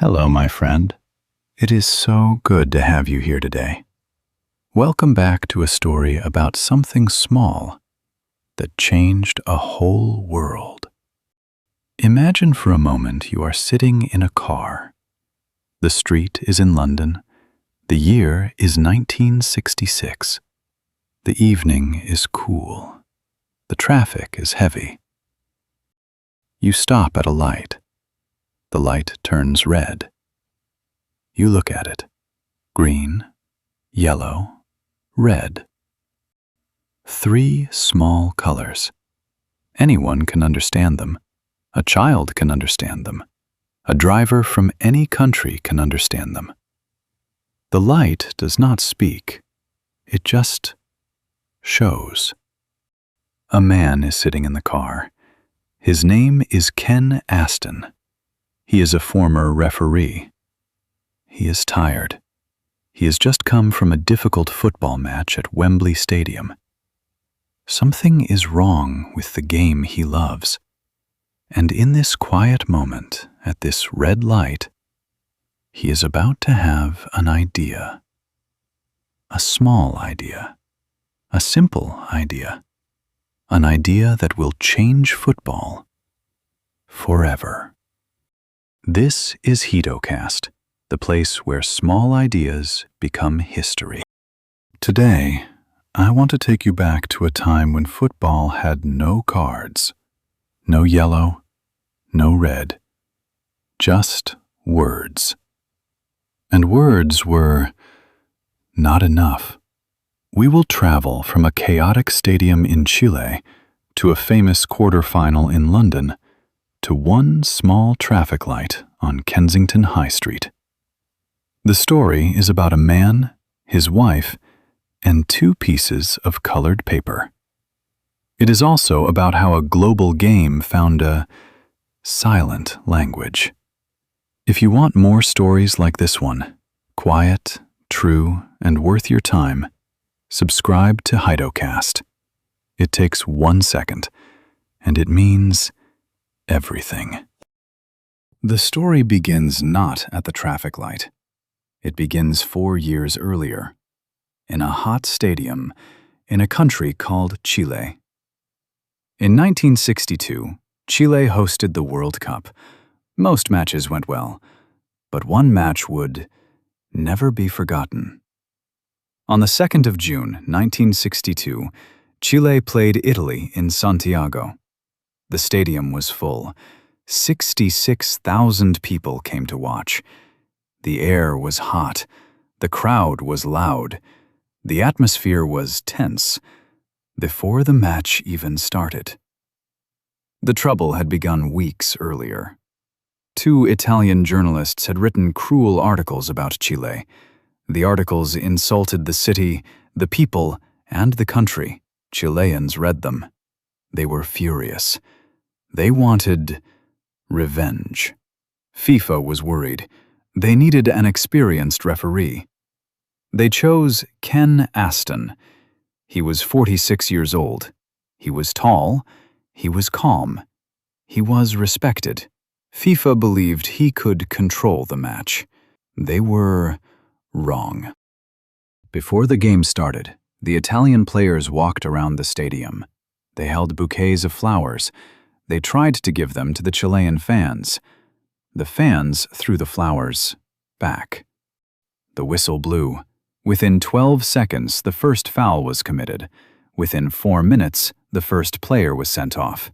Hello, my friend. It is so good to have you here today. Welcome back to a story about something small that changed a whole world. Imagine for a moment you are sitting in a car. The street is in London. The year is 1966. The evening is cool. The traffic is heavy. You stop at a light. The light turns red. You look at it. Green, yellow, red. 3 small colors. Anyone can understand them. A child can understand them. A driver from any country can understand them. The light does not speak. It just shows. A man is sitting in the car. His name is Ken Aston. He is a former referee. He is tired. He has just come from a difficult football match at Wembley Stadium. Something is wrong with the game he loves. And in this quiet moment, at this red light, he is about to have an idea. A small idea. A simple idea. An idea that will change football forever. This is HitoCast, the place where small ideas become history. Today, I want to take you back to a time when football had no cards, no yellow, no red, just words. And words were not enough. We will travel from a chaotic stadium in Chile to a famous quarterfinal in London to one small traffic light on Kensington High Street. The story is about a man, his wife, and 2 pieces of colored paper. It is also about how a global game found a silent language. If you want more stories like this one, quiet, true, and worth your time, subscribe to HitoCast. It takes 1 second, and it means everything. The story begins not at the traffic light. It begins 4 years earlier, in a hot stadium in a country called Chile. In 1962, Chile hosted the World Cup. Most matches went well, but one match would never be forgotten. On the 2nd of June, 1962, Chile played Italy in Santiago. The stadium was full. 66,000 people came to watch. The air was hot. The crowd was loud. The atmosphere was tense before the match even started. The trouble had begun weeks earlier. 2 Italian journalists had written cruel articles about Chile. The articles insulted the city, the people, and the country. Chileans read them. They were furious. They wanted revenge. FIFA was worried. They needed an experienced referee. They chose Ken Aston. He was 46 years old. He was tall. He was calm. He was respected. FIFA believed he could control the match. They were wrong. Before the game started, the Italian players walked around the stadium. They held bouquets of flowers. They tried to give them to the Chilean fans. The fans threw the flowers back. The whistle blew. Within 12 seconds, the first foul was committed. Within 4 minutes, the first player was sent off.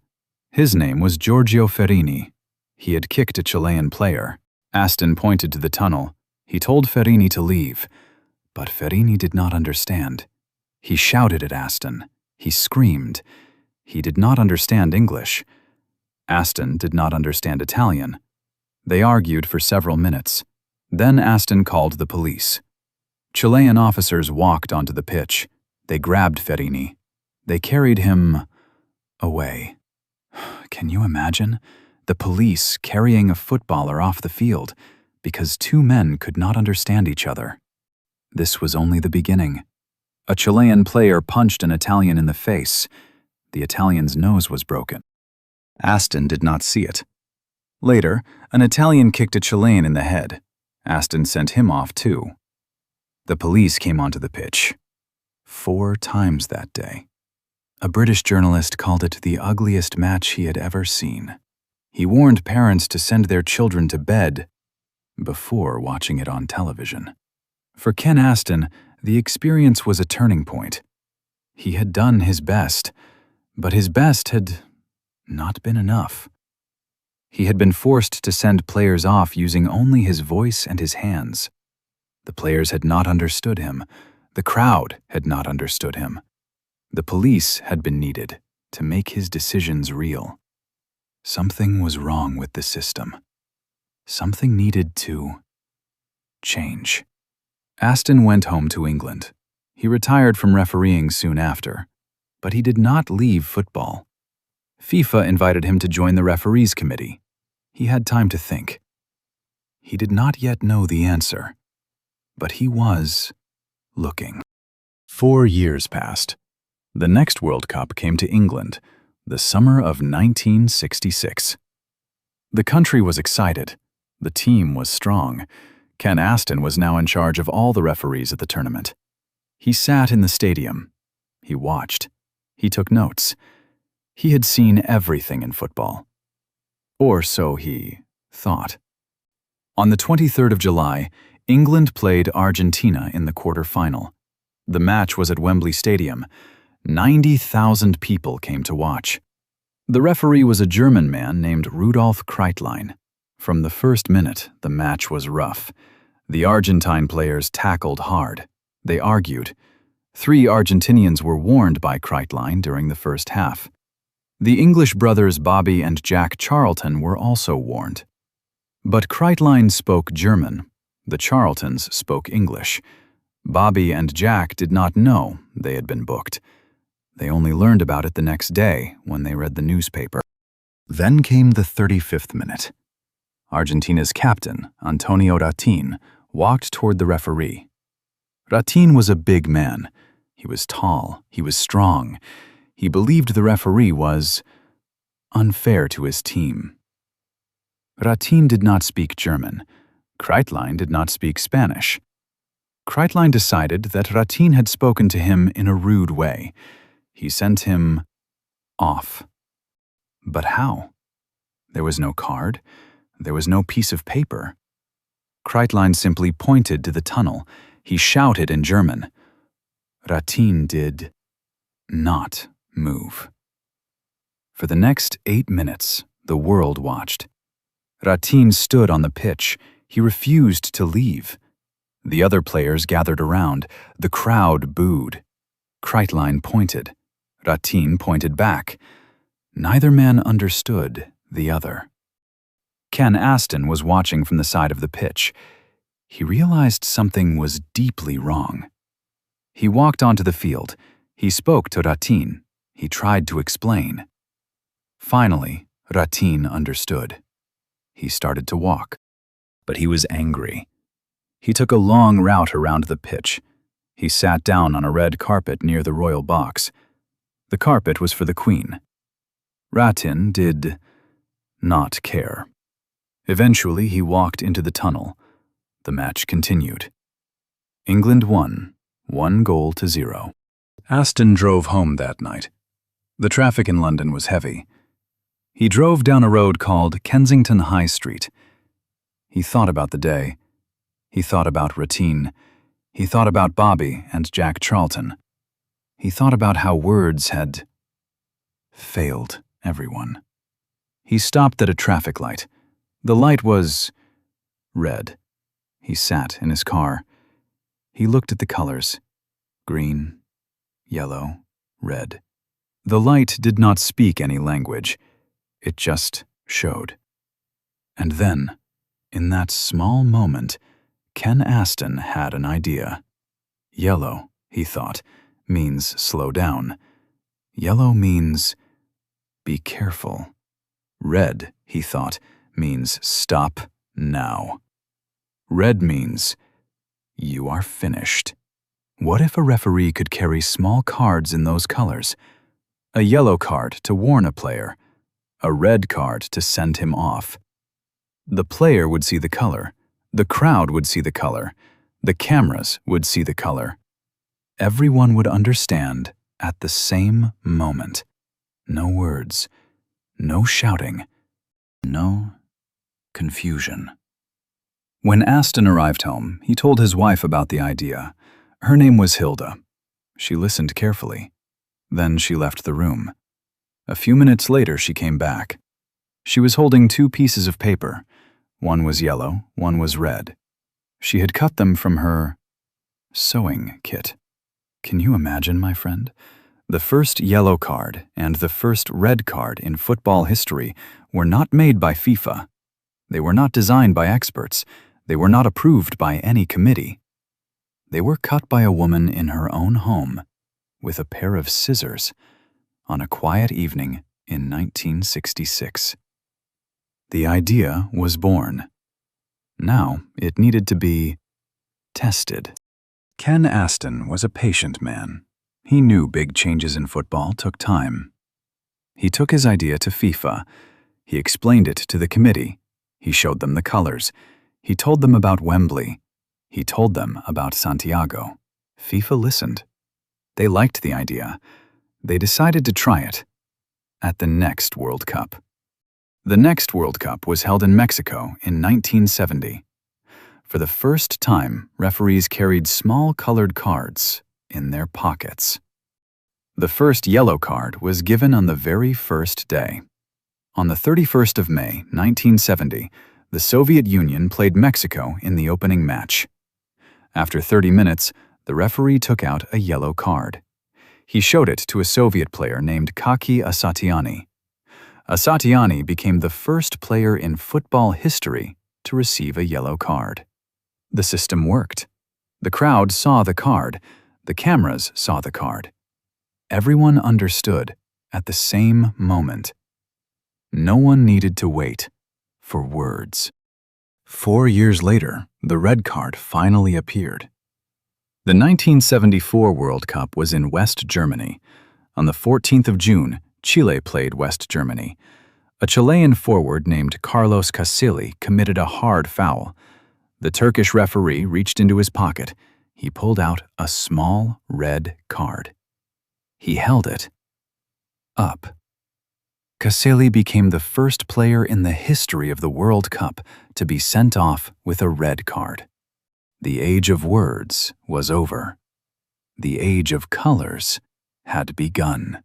His name was Giorgio Ferini. He had kicked a Chilean player. Aston pointed to the tunnel. He told Ferini to leave. But Ferini did not understand. He shouted at Aston. He screamed. He did not understand English. Aston did not understand Italian. They argued for several minutes. Then Aston called the police. Chilean officers walked onto the pitch. They grabbed Ferini. They carried him away. Can you imagine? The police carrying a footballer off the field because 2 men could not understand each other. This was only the beginning. A Chilean player punched an Italian in the face. The Italian's nose was broken. Aston did not see it. Later, an Italian kicked a Chilean in the head. Aston sent him off too. The police came onto the pitch 4 times that day. A British journalist called it the ugliest match he had ever seen. He warned parents to send their children to bed before watching it on television. For Ken Aston, the experience was a turning point. He had done his best, but his best had not been enough. He had been forced to send players off using only his voice and his hands. The players had not understood him. The crowd had not understood him. The police had been needed to make his decisions real. Something was wrong with the system. Something needed to change. Aston went home to England. He retired from refereeing soon after, but he did not leave football. FIFA invited him to join the referees committee. He had time to think. He did not yet know the answer, but he was looking. 4 years passed. The next World Cup came to England, the summer of 1966. The country was excited. The team was strong. Ken Aston was now in charge of all the referees at the tournament. He sat in the stadium. He watched. He took notes. He had seen everything in football. Or so he thought. On the 23rd of July, England played Argentina in the quarter-final. The match was at Wembley Stadium. 90,000 people came to watch. The referee was a German man named Rudolf Kreitlein. From the first minute, the match was rough. The Argentine players tackled hard. They argued. 3 Argentinians were warned by Kreitlein during the first half. The English brothers Bobby and Jack Charlton were also warned. But Kreitlein spoke German. The Charltons spoke English. Bobby and Jack did not know they had been booked. They only learned about it the next day when they read the newspaper. Then came the 35th minute. Argentina's captain, Antonio Ratin, walked toward the referee. Ratin was a big man. He was tall. He was strong. He believed the referee was unfair to his team. Ratin did not speak German. Kreitlein did not speak Spanish. Kreitlein decided that Ratin had spoken to him in a rude way. He sent him off. But how? There was no card. There was no piece of paper. Kreitlein simply pointed to the tunnel. He shouted in German. Ratin did not move. For the next 8 minutes, the world watched. Ratin stood on the pitch. He refused to leave. The other players gathered around. The crowd booed. Kreitlein pointed. Ratin pointed back. Neither man understood the other. Ken Aston was watching from the side of the pitch. He realized something was deeply wrong. He walked onto the field. He spoke to Ratin. He tried to explain. Finally, Ratin understood. He started to walk. But he was angry. He took a long route around the pitch. He sat down on a red carpet near the royal box. The carpet was for the Queen. Ratin did not care. Eventually, he walked into the tunnel. The match continued. England won, 1-0. Aston drove home that night. The traffic in London was heavy. He drove down a road called Kensington High Street. He thought about the day. He thought about Ratin. He thought about Bobby and Jack Charlton. He thought about how words had failed everyone. He stopped at a traffic light. The light was red. He sat in his car. He looked at the colors: green, yellow, red. The light did not speak any language. It just showed. And then, in that small moment, Ken Aston had an idea. Yellow, he thought, means slow down. Yellow means be careful. Red, he thought, means stop now. Red means you are finished. What if a referee could carry small cards in those colors? A yellow card to warn a player, a red card to send him off. The player would see the color. The crowd would see the color. The cameras would see the color. Everyone would understand at the same moment. No words, no shouting, no confusion. When Aston arrived home, he told his wife about the idea. Her name was Hilda. She listened carefully. Then she left the room. A few minutes later, she came back. She was holding two pieces of paper. One was yellow, one was red. She had cut them from her sewing kit. Can you imagine, my friend? The first yellow card and the first red card in football history were not made by FIFA. They were not designed by experts. They were not approved by any committee. They were cut by a woman in her own home with a pair of scissors on a quiet evening in 1966. The idea was born. Now it needed to be tested. Ken Aston was a patient man. He knew big changes in football took time. He took his idea to FIFA. He explained it to the committee. He showed them the colors. He told them about Wembley. He told them about Santiago. FIFA listened. They liked the idea. They decided to try it at the next World Cup. The next World Cup was held in Mexico in 1970. For the first time, referees carried small colored cards in their pockets. The first yellow card was given on the very first day. On the 31st of May, 1970, the Soviet Union played Mexico in the opening match. After 30 minutes, the referee took out a yellow card. He showed it to a Soviet player named Kaki Asatiani. Asatiani became the first player in football history to receive a yellow card. The system worked. The crowd saw the card. The cameras saw the card. Everyone understood at the same moment. No one needed to wait for words. 4 years later, the red card finally appeared. The 1974 World Cup was in West Germany. On the 14th of June, Chile played West Germany. A Chilean forward named Carlos Casilli committed a hard foul. The Turkish referee reached into his pocket. He pulled out a small red card. He held it up. Casilli became the first player in the history of the World Cup to be sent off with a red card. The age of words was over. The age of colors had begun.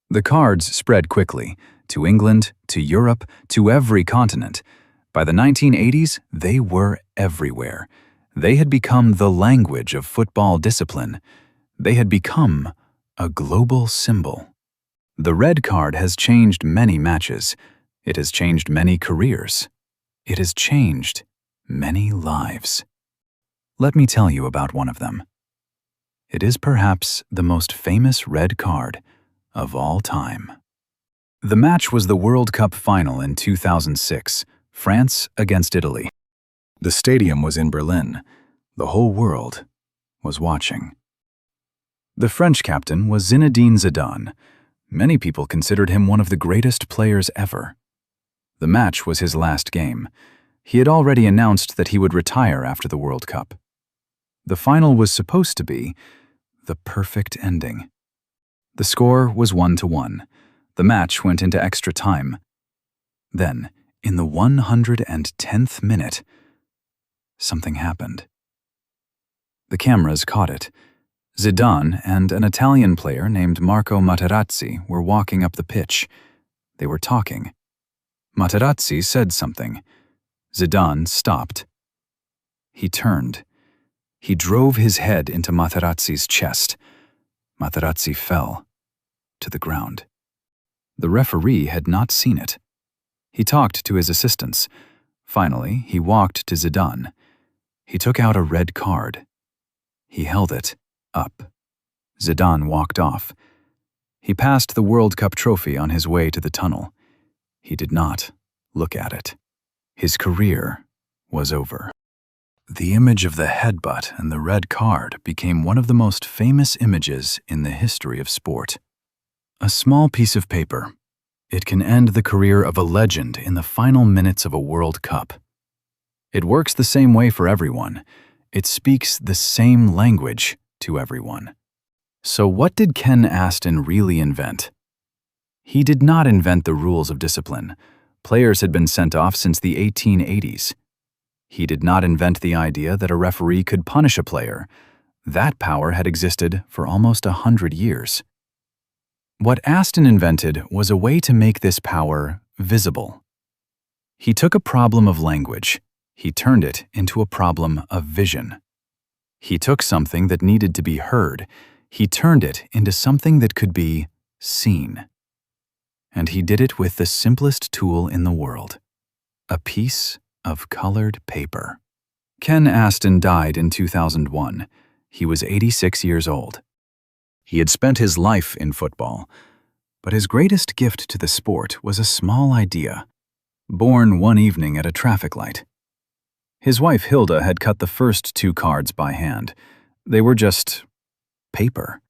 The cards spread quickly, to England, to Europe, to every continent. By the 1980s, they were everywhere. They had become the language of football discipline. They had become a global symbol. The red card has changed many matches. It has changed many careers. It has changed many lives. Let me tell you about one of them. It is perhaps the most famous red card of all time. The match was the World Cup final in 2006, France against Italy. The stadium was in Berlin. The whole world was watching. The French captain was Zinedine Zidane. Many people considered him one of the greatest players ever. The match was his last game. He had already announced that he would retire after the World Cup. The final was supposed to be the perfect ending. The score was 1-1. The match went into extra time. Then, in the 110th minute, something happened. The cameras caught it. Zidane and an Italian player named Marco Materazzi were walking up the pitch. They were talking. Materazzi said something. Zidane stopped. He turned. He drove his head into Materazzi's chest. Materazzi fell to the ground. The referee had not seen it. He talked to his assistants. Finally, he walked to Zidane. He took out a red card. He held it up. Zidane walked off. He passed the World Cup trophy on his way to the tunnel. He did not look at it. His career was over. The image of the headbutt and the red card became one of the most famous images in the history of sport. A small piece of paper, It can end the career of a legend in the final minutes of a World Cup. It works the same way for everyone. It speaks the same language to everyone. So what did Ken Aston really invent? He did not invent the rules of discipline. Players had been sent off since the 1880s. He did not invent the idea that a referee could punish a player. That power had existed for almost 100 years. What Aston invented was a way to make this power visible. He took a problem of language. He turned it into a problem of vision. He took something that needed to be heard. He turned it into something that could be seen. And he did it with the simplest tool in the world, a piece of colored paper. Ken Aston died in 2001. He was 86 years old. He had spent his life in football, but his greatest gift to the sport was a small idea, born one evening at a traffic light. His wife Hilda had cut the first 2 cards by hand. They were just paper.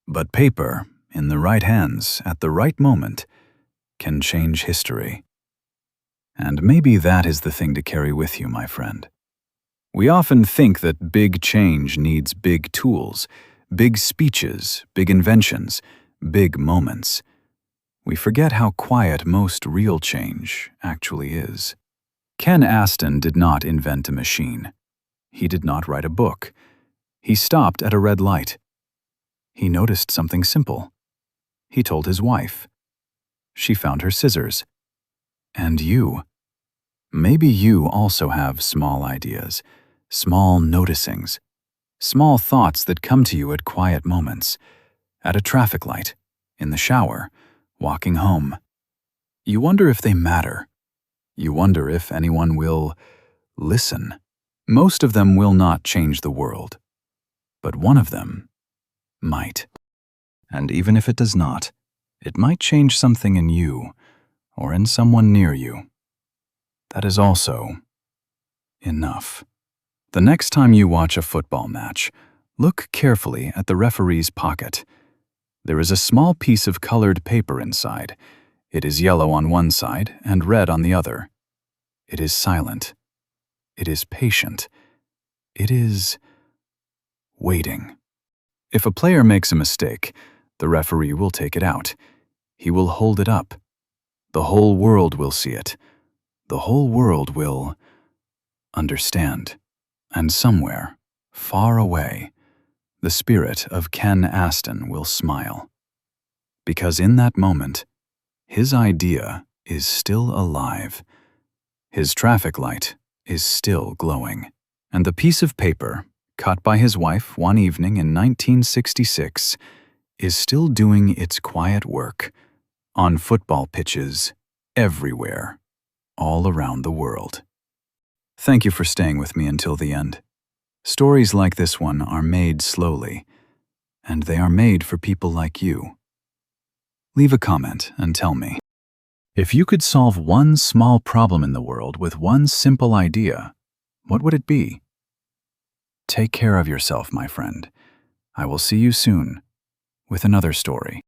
But paper, in the right hands, at the right moment, can change history. And maybe that is the thing to carry with you, my friend. We often think that big change needs big tools, big speeches, big inventions, big moments. We forget how quiet most real change actually is. Ken Aston did not invent a machine. He did not write a book. He stopped at a red light. He noticed something simple. He told his wife. She found her scissors. And you. Maybe you also have small ideas, small noticings, small thoughts that come to you at quiet moments, at a traffic light, in the shower, walking home. You wonder if they matter. You wonder if anyone will listen. Most of them will not change the world, but one of them might. And even if it does not, it might change something in you or in someone near you. That is also enough. The next time you watch a football match, look carefully at the referee's pocket. There is a small piece of colored paper inside. It is yellow on one side and red on the other. It is silent. It is patient. It is waiting. If a player makes a mistake, the referee will take it out. He will hold it up. The whole world will see it. The whole world will understand. And somewhere, far away, the spirit of Ken Aston will smile. Because in that moment, his idea is still alive. His traffic light is still glowing. And the piece of paper, cut by his wife one evening in 1966, is still doing its quiet work on football pitches everywhere, all around the world. Thank you for staying with me until the end. Stories like this one are made slowly, and they are made for people like you. Leave a comment and tell me. If you could solve one small problem in the world with one simple idea, what would it be? Take care of yourself, my friend. I will see you soon with another story.